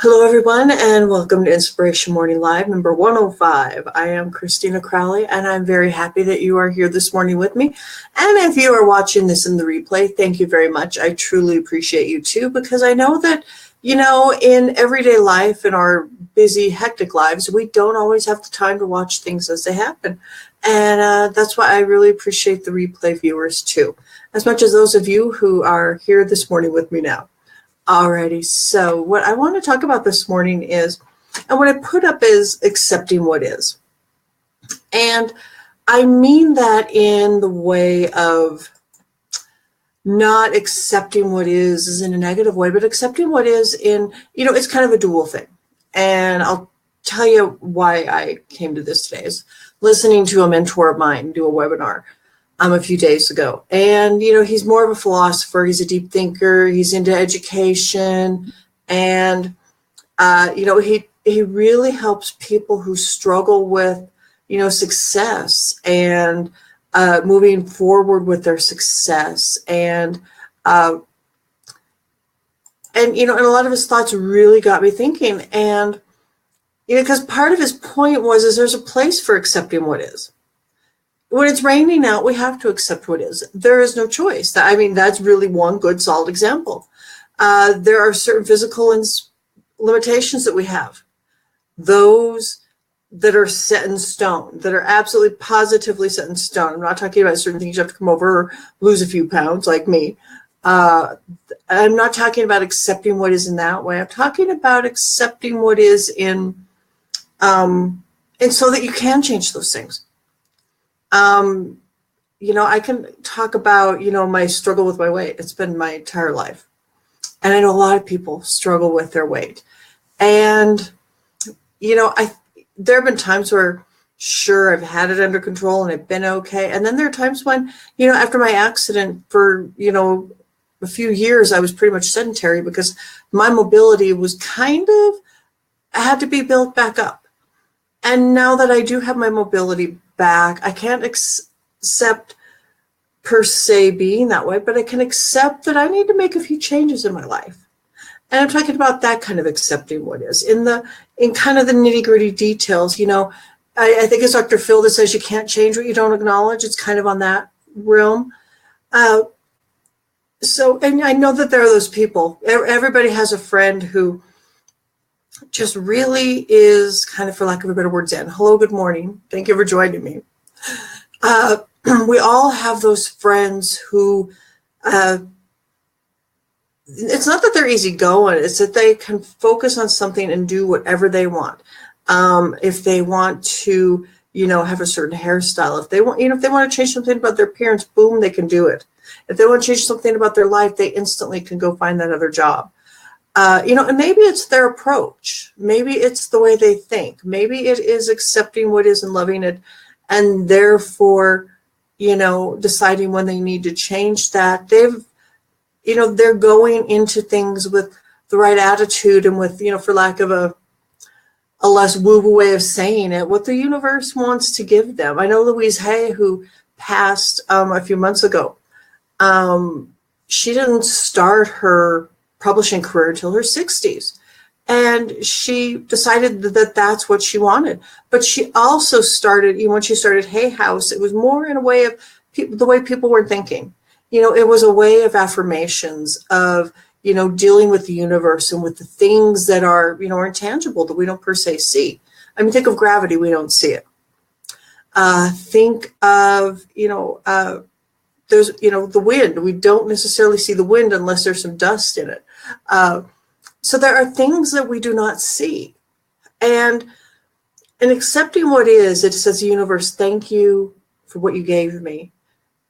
Hello, everyone, and welcome to Inspiration Morning Live, number 105. I am Christina Crowley, and I'm very happy that you are here this morning with me. And if you are watching this in the replay, thank you very much. I truly appreciate you too, because I know that, in everyday life, in our busy, hectic lives, we don't always have the time to watch things as they happen. And that's why I really appreciate the replay viewers too, as much as those of you who are here this morning with me now. Alrighty, so what I want to talk about this morning is, and what I put up is accepting what is. And I mean that in the way of not accepting what is in a negative way, but accepting what is in, it's kind of a dual thing. And I'll tell you why I came to this today. Is listening to a mentor of mine do a webinar a few days ago. And, he's more of a philosopher. He's a deep thinker. He's into education. And, he really helps people who struggle with, success and moving forward with their success. And a lot of his thoughts really got me thinking. And, because part of his point is there's a place for accepting what is. When it's raining out, we have to accept what is. There is no choice. That's really one good, solid example. There are certain physical limitations that we have. Those that are set in stone, that are absolutely positively set in stone. I'm not talking about certain things you have to come over or lose a few pounds like me. I'm not talking about accepting what is in that way. I'm talking about accepting what is in, and so that you can change those things. I can talk about, my struggle with my weight. It's been my entire life. And I know a lot of people struggle with their weight. And, there have been times where, sure, I've had it under control and I've been okay. And then there are times when, after my accident for, a few years, I was pretty much sedentary because my mobility was had to be built back up. And now that I do have my mobility back, I can't accept per se being that way, but I can accept that I need to make a few changes in my life. And I'm talking about that kind of accepting what is in kind of the nitty gritty details. I think it's Dr. Phil that says you can't change what you don't acknowledge. It's kind of on that realm. And I know that there are those people. Everybody has a friend who just really is kind of, for lack of a better word, zen. Hello, good morning. Thank you for joining me. We all have those friends who, it's not that they're easygoing, it's that they can focus on something and do whatever they want. If they want to, have a certain hairstyle, if they want to change something about their appearance, boom, they can do it. If they want to change something about their life, they instantly can go find that other job. And maybe it's their approach. Maybe it's the way they think. Maybe it is accepting what is and loving it, and therefore, deciding when they need to change that. They're going into things with the right attitude and with, for lack of a less woo-woo way of saying it, what the universe wants to give them. I know Louise Hay, who passed a few months ago, she didn't start her publishing career till her 60s. And she decided that that's what she wanted. But she also started, even when she started Hay House, it was more in a way of the way people were thinking. It was a way of affirmations of, dealing with the universe and with the things that are, are intangible that we don't per se see. Think of gravity, we don't see it. Think of, there's, the wind. We don't necessarily see the wind unless there's some dust in it. So there are things that we do not see. And in accepting what is, it says, universe, thank you for what you gave me.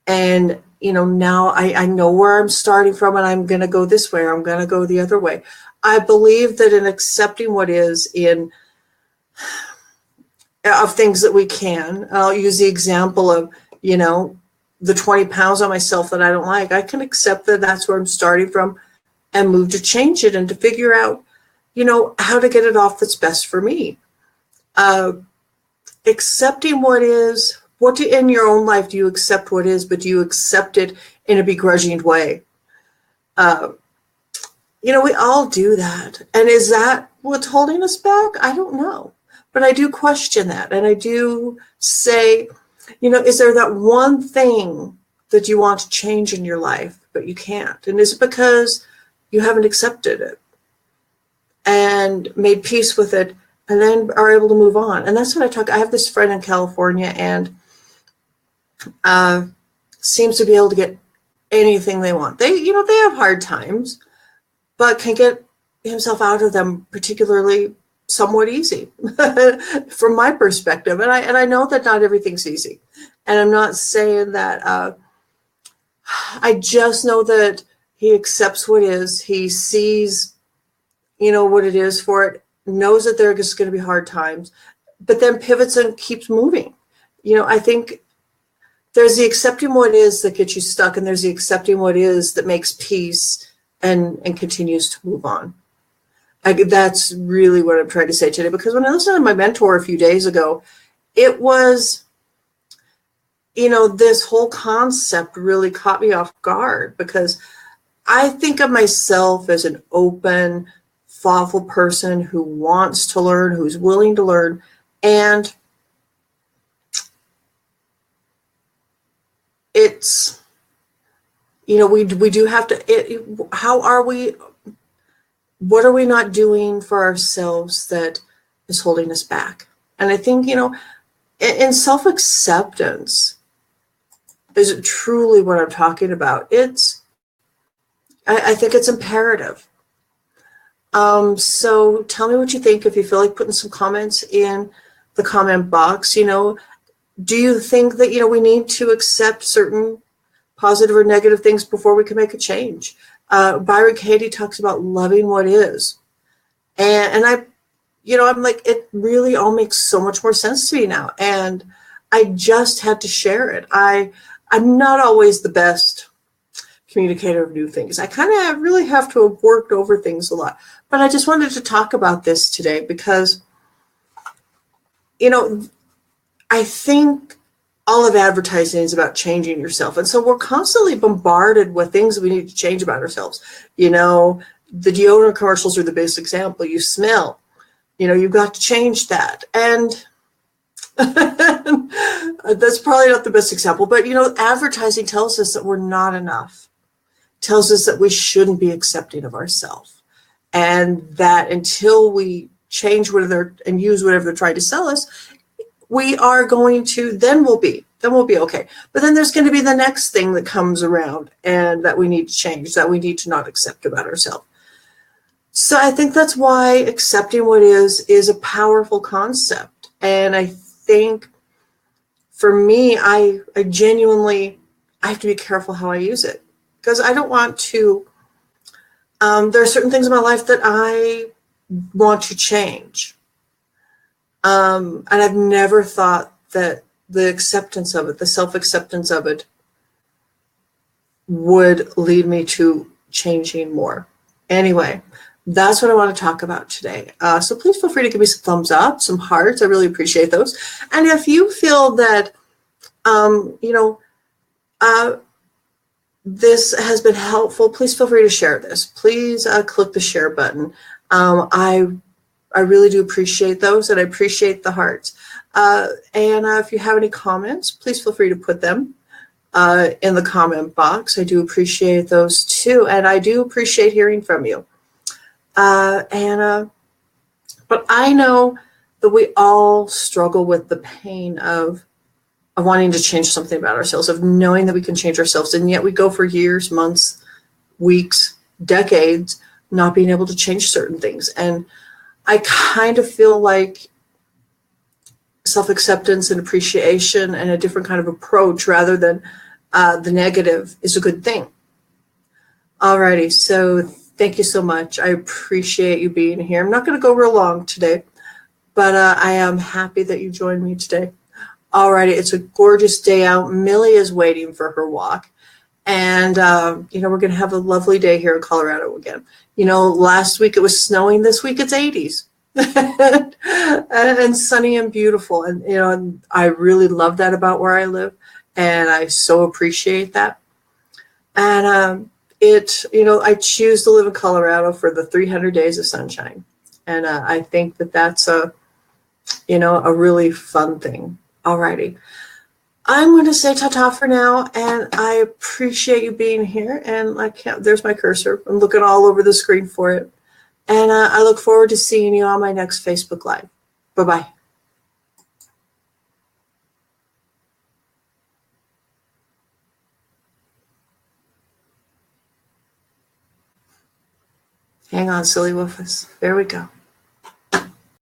And, now I know where I'm starting from, and I'm going to go this way, or I'm going to go the other way. I believe that in accepting what is of things that we can, I'll use the example of, the 20 pounds on myself that I don't like. I can accept that that's where I'm starting from and move to change it and to figure out, how to get it off that's best for me. Accepting what is, in your own life do you accept what is, but do you accept it in a begrudging way? We all do that. And is that what's holding us back? I don't know. But I do question that. And I do say, is there that one thing that you want to change in your life, but you can't? And is it because you haven't accepted it and made peace with it and then are able to move on? And that's what I have this friend in California, and seems to be able to get anything they want. They have hard times, but can get himself out of them particularly somewhat easy from my perspective. And I know that not everything's easy. And I'm not saying that, I just know that he accepts what is. He sees, what it is for it, knows that there are just going to be hard times, but then pivots and keeps moving. I think there's the accepting what is that gets you stuck, and there's the accepting what is that makes peace and continues to move on. That's really what I'm trying to say today, because when I listened to my mentor a few days ago, it was, this whole concept really caught me off guard, because I think of myself as an open, thoughtful person who wants to learn, who's willing to learn. And it's, we do have to, what are we not doing for ourselves that is holding us back? And I think, in self-acceptance is truly what I'm talking about. I think it's imperative. So tell me what you think. If you feel like putting some comments in the comment box, do you think that, we need to accept certain positive or negative things before we can make a change? Byron Katie talks about loving what is. And I'm like, it really all makes so much more sense to me now. And I just had to share it. I'm not always the best communicator of new things. I kind of really have to have worked over things a lot. But I just wanted to talk about this today because, I think all of advertising is about changing yourself. And so we're constantly bombarded with things that we need to change about ourselves. The deodorant commercials are the best example. You smell, you've got to change that. And that's probably not the best example, but, advertising tells us that we're not enough, tells us that we shouldn't be accepting of ourselves. And that until we change whatever and use whatever they're trying to sell us, we are going to, then we'll be okay. But then there's going to be the next thing that comes around and that we need to change, that we need to not accept about ourselves. So I think that's why accepting what is a powerful concept. And I think for me, I genuinely, I have to be careful how I use it, because I don't want to, there are certain things in my life that I want to change. And I've never thought that the acceptance of it, the self-acceptance of it, would lead me to changing more. Anyway, that's what I want to talk about today. So please feel free to give me some thumbs up, some hearts. I really appreciate those. And if you feel that, this has been helpful, please feel free to share this. Please click the share button. I really do appreciate those, and I appreciate the hearts. And if you have any comments, please feel free to put them in the comment box. I do appreciate those too, and I do appreciate hearing from you. But I know that we all struggle with the pain of wanting to change something about ourselves, of knowing that we can change ourselves, and yet we go for years, months, weeks, decades, not being able to change certain things. And I kind of feel like self-acceptance and appreciation and a different kind of approach rather than the negative is a good thing. Alrighty, so thank you so much. I appreciate you being here. I'm not going to go real long today, but I am happy that you joined me today. Alrighty, it's a gorgeous day out. Millie is waiting for her walk. And, we're going to have a lovely day here in Colorado again. Last week it was snowing. This week it's 80s and sunny and beautiful. And, I really love that about where I live. And I so appreciate that. And I choose to live in Colorado for the 300 days of sunshine. And I think that that's a really fun thing. Alrighty. I'm going to say ta-ta for now, and I appreciate you being here. And there's my cursor. I'm looking all over the screen for it. And I look forward to seeing you on my next Facebook Live. Bye-bye. Hang on, silly woofus. There we go.